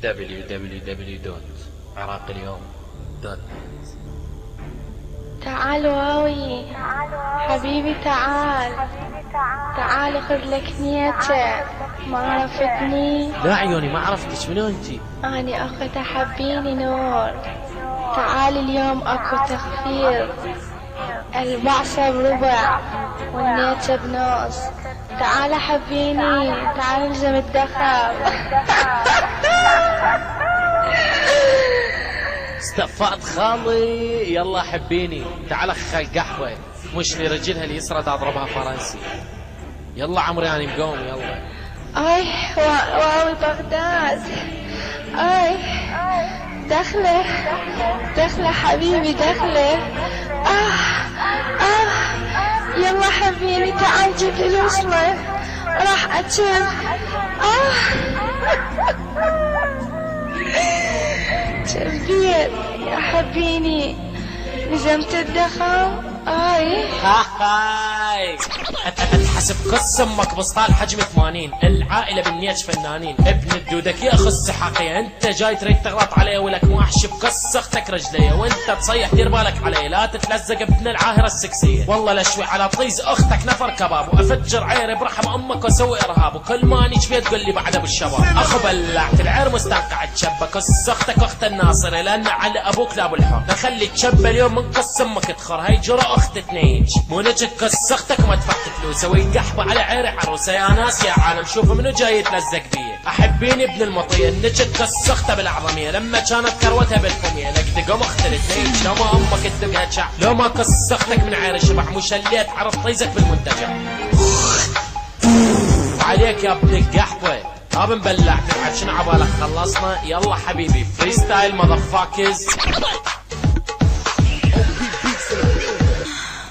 www.عراقيليوم.net. تعال واوي حبيبي، تعال تعال خذ لك نيتة. ما عرفتني؟ لا عيوني ما عرفتك، منو انتي؟ اني اخت حبيني نور. تعال اليوم اكو تخفيض، البعصة بربع والنيتة بنص. تعال حبيني، تعال الزم الدخل. استفقت خالي، يلا حبيني تعال خل قحوة، مش لي رجلها اليسرى اضربها فرنسي. يلا عمري انا مقوم يلا. اي واوي بغداد، اي دخله دخله حبيبي دخله. يلا حبيبي تعال جيب لي الوصلة راح اتشب. شبيت يا حبيني، لزمت الدخل. هاي اتحسب قص امك بسطال حجم 80. العائله بالنيش فنانين، ابن الدودك يا اخو السحاقيه. انت جاي تريد تغلط علي ولك موحش بقص اختك رجليه، وانت تصيح دير بالك علي لا تتلزق بابن العاهره السكسيه. والله لشوي على طيز اختك نفر كباب، وافجر عيري برحم امك واسوي ارهاب. وكل ما نيجي فيها تقول لي بعد ابو الشباب. اخو بلعت العير مستنقع تشبه، قص اختك اخت الناصري لان على ابوك لا ابو الحر. نخلي تشبه اليوم من قص امك تخر، هي جرى اخت تنيج. مو نجك قص اختك ما دفعت فلوس، سوي قحبه على عيري عروسه. يا ناس يا عالم شوفوا منو جاي يتلزق بيه. احبيني ابن المطيه، نجك قص اخته بالعظميه لما كانت كروتها بالفميه. لك دقم اخت التنيج لو ما امك تدقها شع، لو ما قص اختك من عيري شبح مو شليت عرض طيزك بالمنتجع. وعليك يا ابن القحبه ابن مبلع تلعب شنو عبالك خلصنا. يلا حبيبي فري ستايل ماذرفاكرز.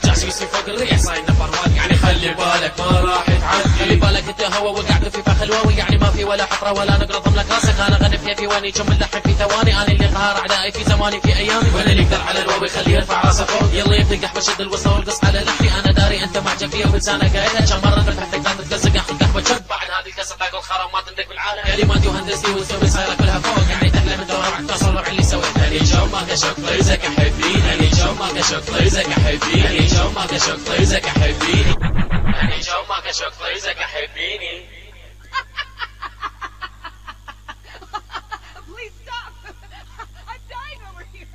جاسوسي فوق الريح صاير نفر واد، يعني خلي بالك ما راح تعدي. خلي بالك انت هوا وقعت في فخ الواوي، يعني ما في ولا حطره ولا نقرض لك راسك. انا غني في فيواني كم اللحن في ثواني. انا اللي قهر اعدائي في زماني في ايامي، وانا اللي يقدر على الواوي خليه يرفع راسه فوق. يلا يبدي قحوه شد الوصله والقص على لحني. انا داري انت معجب فيها وبلسانك قايلها. كم مره فتحتك لا تتلزق اخذ قحوه شد. بعد هذه القصه تاكل خرا ما تندق بالعالم. كلماتي وهندستي وسوي صايره كلها فوق. يعني تحلم انت ورا تصل ربع اللي سويته. اللي شومك اشوف طيزك احبيني، اللي شومك اشوف طيزك احبيني، اللي شومك اشوف طيزك احبيني، اللي شومك اشوف طيزك احبيني. Please stop! I'm dying over here!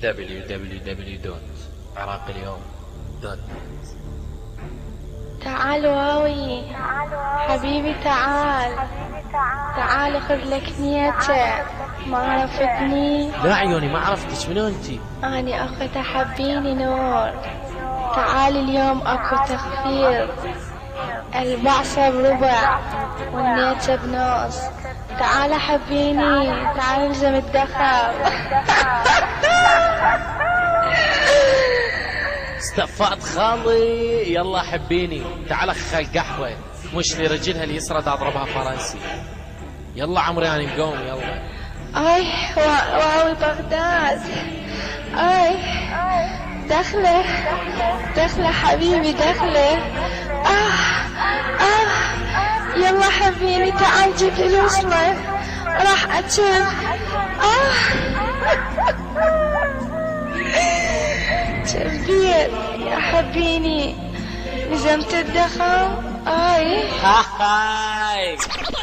www.عراقيليوم.net. تعال واوي حبيبي، تعال تعال خذ لك نيتة. ما عرفتني؟ لا عيوني ما عرفتك، منو انتي؟ اني اخت حبيني نور. تعال اليوم اكو تخفيض، البعصة بربع والنيتة بنص. تعال حبيني، تعال الزم الدخل. استفقت خالي، يلا حبيني تعال خل قحوة، مش لي رجلها اليسرى اضربها فرنسي. يلا عمري انا مقوم يلا. اي واوي بغداد، اي دخله دخله حبيبي دخله. يلا حبيبي تعال جيب لي الوصلة راح اتشب. شبيت يا حبيني، لزمت الدخل. هاي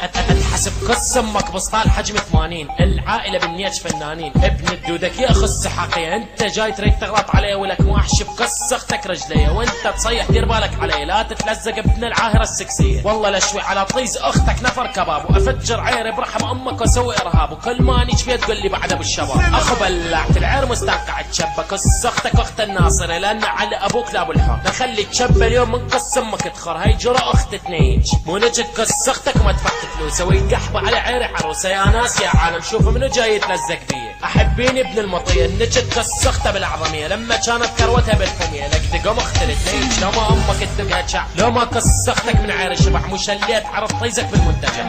اتحسب قص امك بسطال حجم 80. العائله بالنيش فنانين، ابن الدودك يا اخو السحاقيه. انت جاي تريد تغلط علي ولك موحش بقص اختك رجليه، وانت تصيح دير بالك علي لا تتلزق بابن العاهره السكسيه. والله لشوي على طيز اختك نفر كباب، وافجر عيري برحم امك واسوي ارهاب. وكل ما نيجي فيها تقول لي بعد ابو الشباب. اخو بلعت العير مستنقع تشبه، قص اختك اخت الناصري لان على ابوك لا ابو الحر. نخلي تشبه اليوم من قص امك تخر، هي جرى اخت تنيج. مو نجك قص اختك ما دفعت فلوس، سوي قحبه على عيري عروسه. يا ناس يا عالم شوفوا منو جاي يتلزق بيه. احبيني ابن المطيه، نجك قص اخته بالعظميه لما كانت كروتها بالفميه. لك دقم اخت التنيج لو ما امك تدقها شع، لو ما قص اختك من عيري شبح مو شليت عرض طيزك بالمنتجع.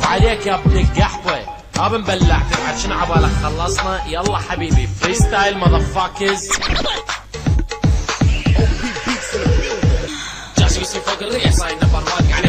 وعليك يا ابن القحبه ابن مبلع تلعب شنو عبالك خلصنا. يلا حبيبي فري ستايل ماذرفاكرز. جاسوسي فوق الريح صاير نفر واد، يعني